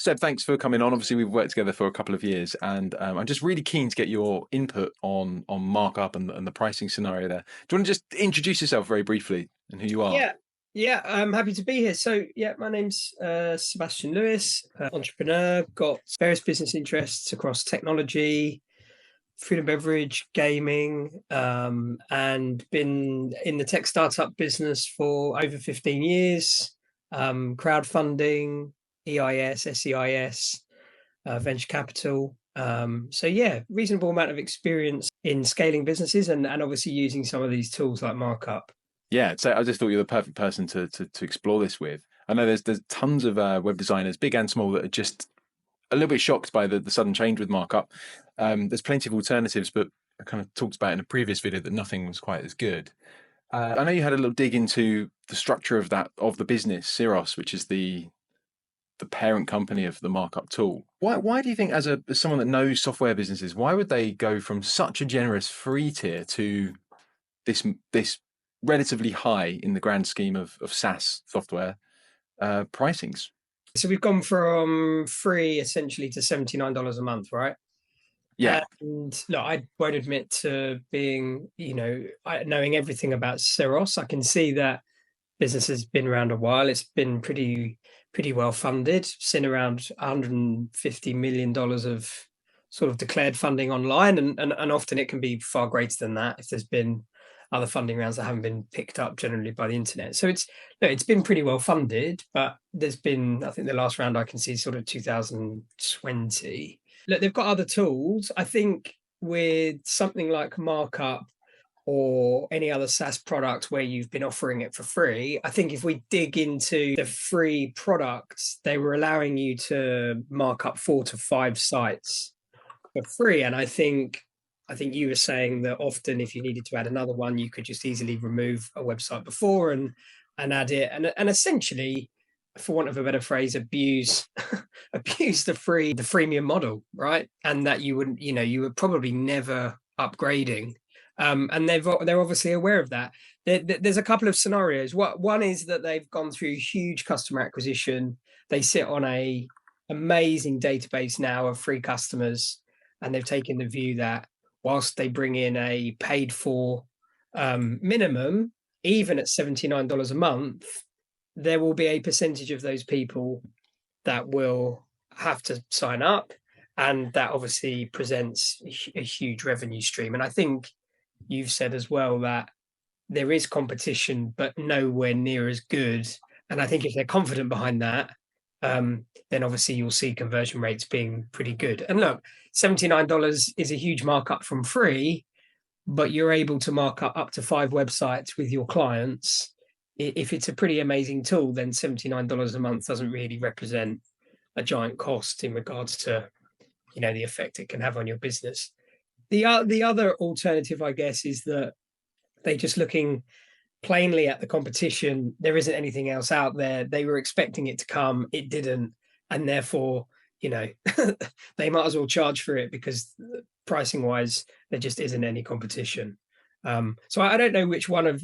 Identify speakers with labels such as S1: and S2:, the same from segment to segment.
S1: Seb, thanks for coming on. Obviously, we've worked together for a couple of years, and I'm just really keen to get your input on markup and the pricing scenario there. Do you want to just introduce yourself very briefly and who you are?
S2: Yeah, I'm happy to be here. So, my name's Sebastian Lewis, entrepreneur, got various business interests across technology, food and beverage, gaming, and been in the tech startup business for over 15 years, crowdfunding, EIS, SEIS, venture capital. Reasonable amount of experience in scaling businesses and obviously using some of these tools like markup.
S1: Yeah, so I just thought you're the perfect person to explore this with. I know there's tons of web designers, big and small, that are just a little bit shocked by the sudden change with markup. There's plenty of alternatives, but I kind of talked about in a previous video that nothing was quite as good. I know you had a little dig into the structure of the business, Syros, which is the parent company of the markup tool. Why do you think, as someone that knows software businesses, why would they go from such a generous free tier to this relatively high in the grand scheme of SaaS software pricings?
S2: So we've gone from free essentially to $79 a month, right?
S1: Yeah.
S2: And look, I won't admit to being, knowing everything about Syros. I can see that business has been around a while. It's been pretty well funded. Seen around $150 million of sort of declared funding online, and often it can be far greater than that if there's been other funding rounds that haven't been picked up generally by the internet. So it's been pretty well funded, but there's been, I think the last round I can see sort of 2020. Look, they've got other tools. I think with something like markup or any other SaaS product where you've been offering it for free, I think if we dig into the free products, they were allowing you to mark up 4 to 5 sites for free. And I think you were saying that often if you needed to add another one, you could just easily remove a website before and add it. And essentially, for want of a better phrase, abuse the freemium model, right? And that you were probably never upgrading. And they're obviously aware of that. There's a couple of scenarios. One is that they've gone through huge customer acquisition. They sit on a amazing database now of free customers, and they've taken the view that whilst they bring in a paid for minimum, even at $79 a month, there will be a percentage of those people that will have to sign up, and that obviously presents a huge revenue stream. And I think you've said as well that there is competition, but nowhere near as good. And I think if they're confident behind that, then obviously you'll see conversion rates being pretty good. And look, $79 is a huge markup from free, but you're able to mark up to 5 websites with your clients. If it's a pretty amazing tool, then $79 a month doesn't really represent a giant cost in regards to, the effect it can have on your business. The other alternative, I guess, is that they're just looking plainly at the competition. There isn't anything else out there. They were expecting it to come, it didn't, and therefore, they might as well charge for it because pricing wise, there just isn't any competition. So I don't know which one of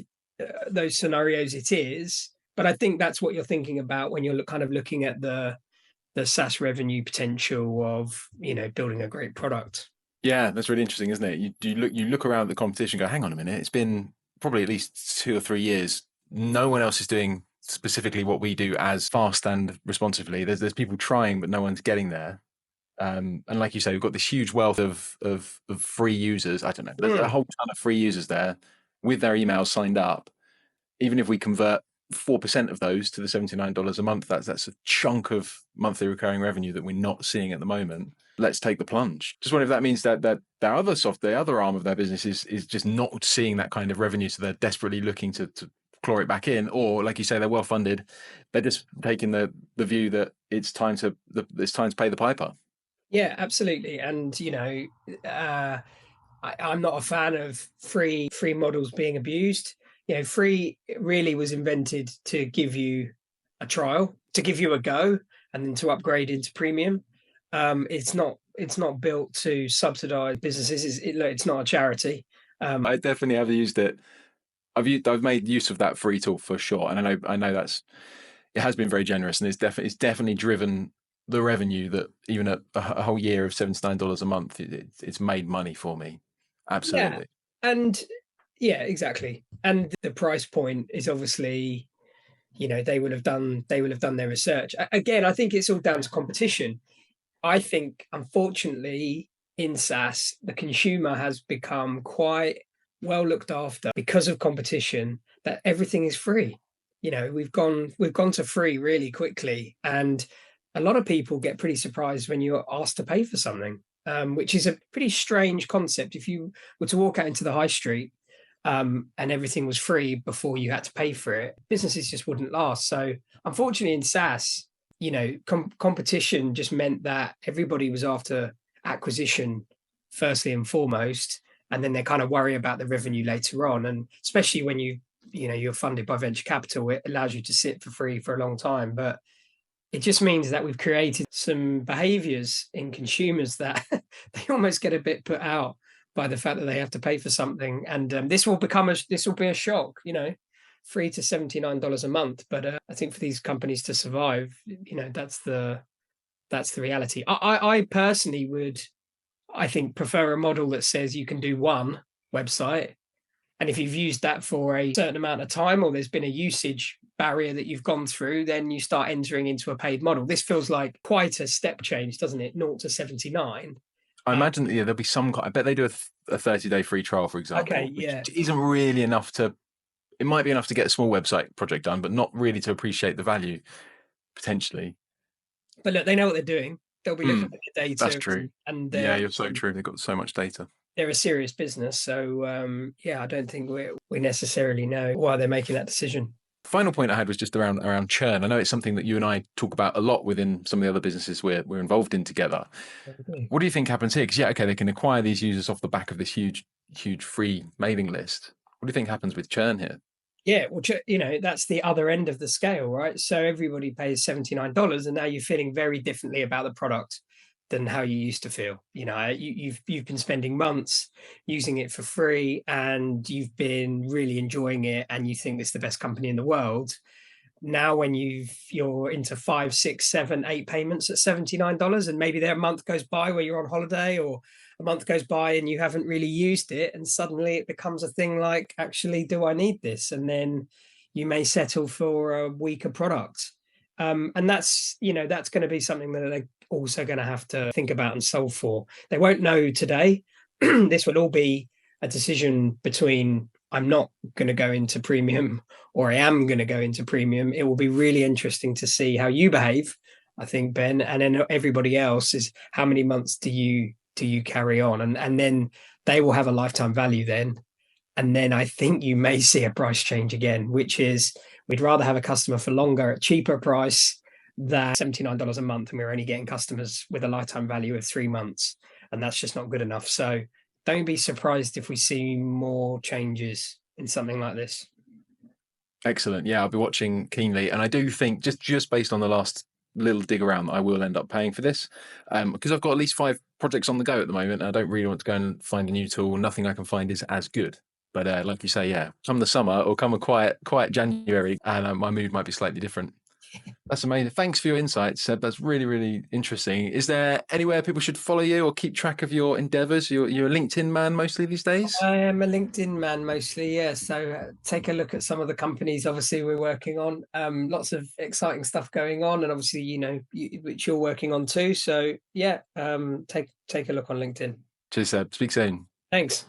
S2: those scenarios it is, but I think that's what you're thinking about when you're kind of looking at the SaaS revenue potential of building a great product.
S1: Yeah, that's really interesting, isn't it? You look around at the competition and go, hang on a minute, it's been probably at least 2 or 3 years. No one else is doing specifically what we do as fast and responsively. There's people trying, but no one's getting there. And like you say, we've got this huge wealth of free users. I don't know, there's a whole ton of free users there with their emails signed up. Even if we convert 4% of those to the $79 a month, that's a chunk of monthly recurring revenue that we're not seeing at the moment. Let's take the plunge. Just wonder if that means that the other arm of their business is just not seeing that kind of revenue, so they're desperately looking to claw it back in, or like you say, they're well funded. They're just taking the view that it's time to pay the piper.
S2: Yeah, absolutely. And I'm not a fan of free models being abused. Free really was invented to give you a trial, to give you a go, and then to upgrade into premium. It's not built to subsidize businesses. It's not a charity.
S1: I definitely have used it. I've made use of that free tool for sure, and I know it has been very generous, and it's definitely driven the revenue that even a whole year of $79 a month, it's made money for me.
S2: Yeah.
S1: Absolutely.
S2: And yeah, exactly. And the price point is obviously, they will have done their research. Again, I think it's all down to competition. I think, unfortunately, in SaaS, the consumer has become quite well looked after because of competition, that everything is free. We've gone to free really quickly, and a lot of people get pretty surprised when you're asked to pay for something, which is a pretty strange concept. If you were to walk out into the high street, and everything was free before you had to pay for it, businesses just wouldn't last. So, unfortunately, in SaaS, competition just meant that everybody was after acquisition firstly and foremost, and then they kind of worry about the revenue later on. And especially when you're funded by venture capital, it allows you to sit for free for a long time. But it just means that we've created some behaviors in consumers that they almost get a bit put out by the fact that they have to pay for something. And this will be a shock, free to $79 a month. But I think for these companies to survive, that's the reality. I personally would, I think, prefer a model that says you can do one website, and if you've used that for a certain amount of time, or there's been a usage barrier that you've gone through, then you start entering into a paid model. This feels like quite a step change, doesn't it? 0 to 79.
S1: I imagine that, there'll be some. I bet they do a 30-day free trial, for example,
S2: Okay, yeah.
S1: which isn't really enough to. It might be enough to get a small website project done, but not really to appreciate the value potentially.
S2: But look, they know what they're doing. They'll be looking at the data.
S1: That's true.
S2: And
S1: yeah, you're so true. They've got so much data.
S2: They're a serious business, so I don't think we necessarily know why they're making that decision.
S1: Final point I had was just around churn. I know it's something that you and I talk about a lot within some of the other businesses we're involved in together.
S2: Okay.
S1: What do you think happens here? Because they can acquire these users off the back of this huge free mailing list. What do you think happens with churn here?
S2: Yeah, well, that's the other end of the scale, right? So everybody pays $79, and now you're feeling very differently about the product than how you used to feel. You've been spending months using it for free, and you've been really enjoying it, and you think it's the best company in the world. Now, when you're into 5, 6, 7, 8 payments at $79, and maybe a month goes by where you're on holiday, or a month goes by and you haven't really used it, and suddenly it becomes a thing like, actually, do I need this? And then you may settle for a weaker product. And that's going to be something that they're also going to have to think about and solve for. They won't know today. This will all be a decision between, I'm not going to go into premium, or I am going to go into premium. It will be really interesting to see how you behave, I think, Ben, and then everybody else is, how many months do you carry on? And then they will have a lifetime value then. And then I think you may see a price change again, which is, we'd rather have a customer for longer at cheaper price than $79 a month, and we're only getting customers with a lifetime value of 3 months. And that's just not good enough. So don't be surprised if we see more changes in something like this.
S1: Excellent. Yeah, I'll be watching keenly. And I do think, just based on the last little dig around, that I will end up paying for this, because I've got at least 5 projects on the go at the moment. And I don't really want to go and find a new tool. Nothing I can find is as good. But like you say, yeah, come the summer or come a quiet January, and my mood might be slightly different. That's amazing. Thanks for your insights, Seb. That's really, really interesting. Is there anywhere people should follow you or keep track of your endeavors? You're a LinkedIn man mostly these days?
S2: I am a LinkedIn man mostly, yeah. So take a look at some of the companies, obviously, we're working on. Lots of exciting stuff going on, and obviously, which you're working on too. So yeah, take a look on LinkedIn.
S1: Cheers, Seb. Speak soon.
S2: Thanks.